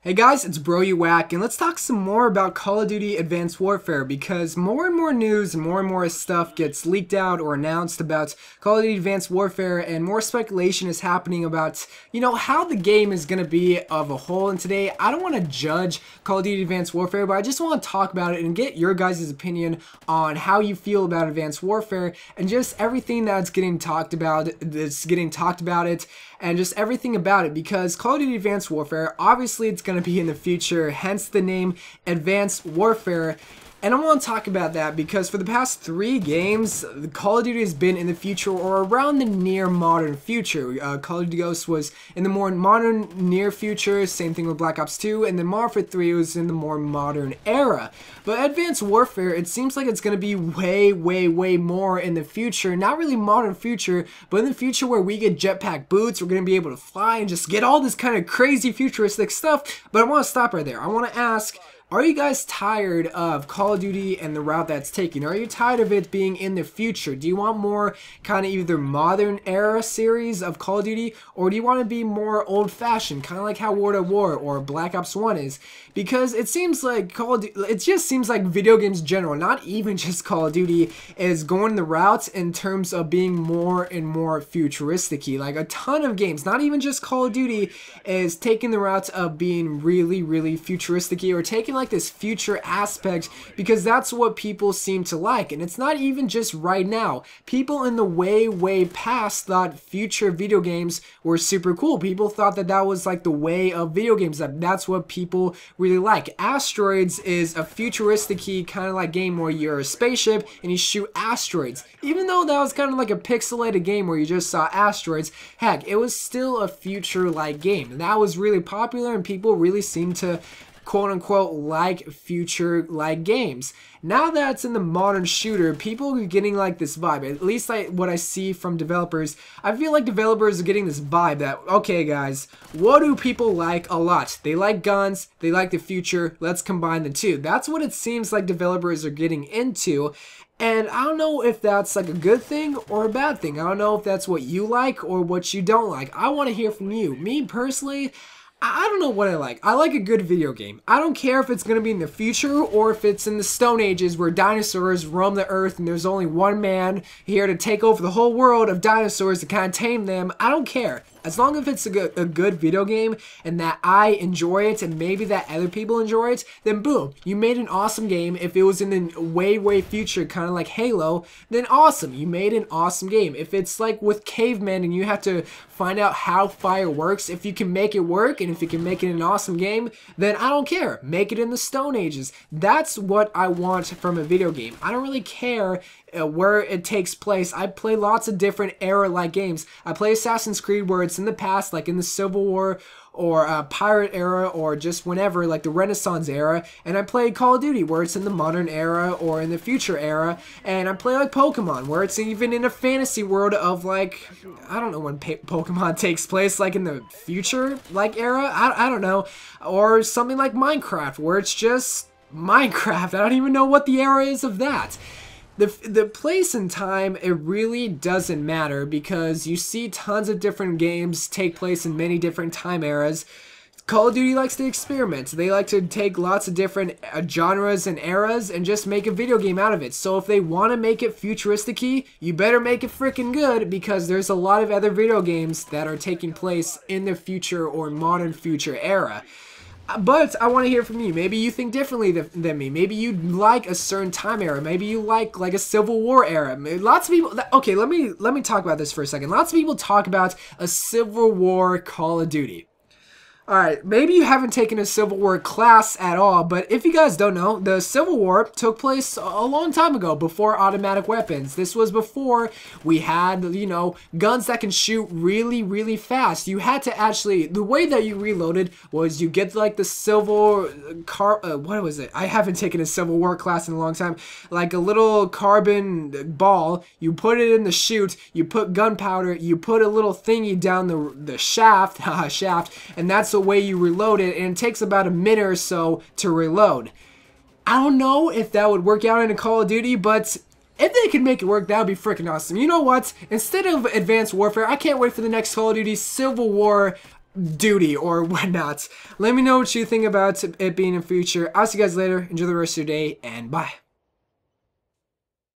Hey guys, it's WACK, and let's talk some more about Call of Duty Advanced Warfare, because more and more news and more stuff gets leaked out or announced about Call of Duty Advanced Warfare, and more speculation is happening about, how the game is going to be of a whole. And today, I don't want to judge Call of Duty Advanced Warfare, but I just want to talk about it and get your guys' opinion on how you feel about Advanced Warfare and just everything that's getting talked about, and just everything about it, because Call of Duty Advanced Warfare, obviously it's going to be in the future, hence the name Advanced Warfare. And I want to talk about that because for the past 3 games, Call of Duty has been in the future or around the near modern future. Call of Duty Ghosts was in the more modern near future, same thing with Black Ops 2, and then Modern Warfare 3 was in the more modern era. But Advanced Warfare, it seems like it's going to be way more in the future. Not really modern future, but in the future where we get jetpack boots, we're going to be able to fly and just get all this kind of crazy futuristic stuff. But I want to stop right there. I want to ask, are you guys tired of Call of Duty and the route that's taking? Are you tired of it being in the future? Do you want more kind of either modern era series of Call of Duty, or do you want to be more old-fashioned, kind of like how World at War or Black Ops 1 is? Because it seems like it just seems like video games in general, not even just Call of Duty, is going the route in terms of being more and more futuristic-y. Like a ton of games, not even just Call of Duty, is taking the route of being really futuristic-y, or taking like this future aspect, because that's what people seem to like. And it's not even just right now. People in the way past thought future video games were super cool. People thought that that was like the way of video games, that's what people really like. Asteroids is a futuristic-y kind of like game where you're a spaceship and you shoot asteroids. Even though that was kind of like a pixelated game where you just saw asteroids, heck, it was still a future-like game. And that was really popular, and people really seemed to quote-unquote like future-like games. Now that it's in the modern shooter, people are getting like this vibe, at least what I see from developers. I feel like developers are getting this vibe that, okay guys, what do people like a lot? They like guns, they like the future, let's combine the two. That's what it seems like developers are getting into. And I don't know if that's like a good thing or a bad thing. I don't know if that's what you like or what you don't like. I want to hear from you. Me personally, I don't know what I like. I like a good video game. I don't care if it's going to be in the future or if it's in the Stone Ages where dinosaurs roam the earth and there's only one man here to take over the whole world of dinosaurs to kind of tame them. I don't care. As long as it's a good video game and that I enjoy it and maybe that other people enjoy it, then boom, you made an awesome game. If it was in the way future, kind of like Halo, then awesome, you made an awesome game. If it's like with cavemen and you have to find out how fire works, if you can make it work and if you can make it an awesome game, then I don't care. Make it in the Stone Ages. That's what I want from a video game. I don't really care where it takes place. I play lots of different era-like games. I play Assassin's Creed where it's in the past, like in the Civil War or pirate era, or just whenever, like the Renaissance era. And I play Call of Duty where it's in the modern era or in the future era. And I play like Pokemon where it's even in a fantasy world of like, I don't know when Pokemon takes place, like in the future like era, I don't know. Or something like Minecraft where it's just Minecraft. I don't even know what the era is of that. The place and time, it really doesn't matter, because you see tons of different games take place in many different time eras. Call of Duty likes to experiment. They like to take lots of different genres and eras and just make a video game out of it. So if they want to make it futuristic-y, you better make it freaking good, because there's a lot of other video games that are taking place in the future or modern future era. But I want to hear from you. Maybe you think differently than me. Maybe you like a certain time era. Maybe you like a Civil War era. Lots of people. Okay, let me talk about this for a second. Lots of people talk about a Civil War Call of Duty. Alright, maybe you haven't taken a Civil War class at all, but if you guys don't know, the Civil War took place a long time ago, before automatic weapons. This was before we had, guns that can shoot really fast. You had to actually, the way that you reloaded was you get like the what was it? I haven't taken a Civil War class in a long time. Like a little carbon ball, you put it in the chute, you put gunpowder, you put a little thingy down the shaft, and that's the way you reload it, and it takes about a minute or so to reload. I don't know if that would work out in a Call of Duty, but if they could make it work, that would be freaking awesome. You know what? Instead of Advanced Warfare, I can't wait for the next Call of Duty Civil War Duty or whatnot. Let me know what you think about it being in future. I'll see you guys later. Enjoy the rest of your day, and bye.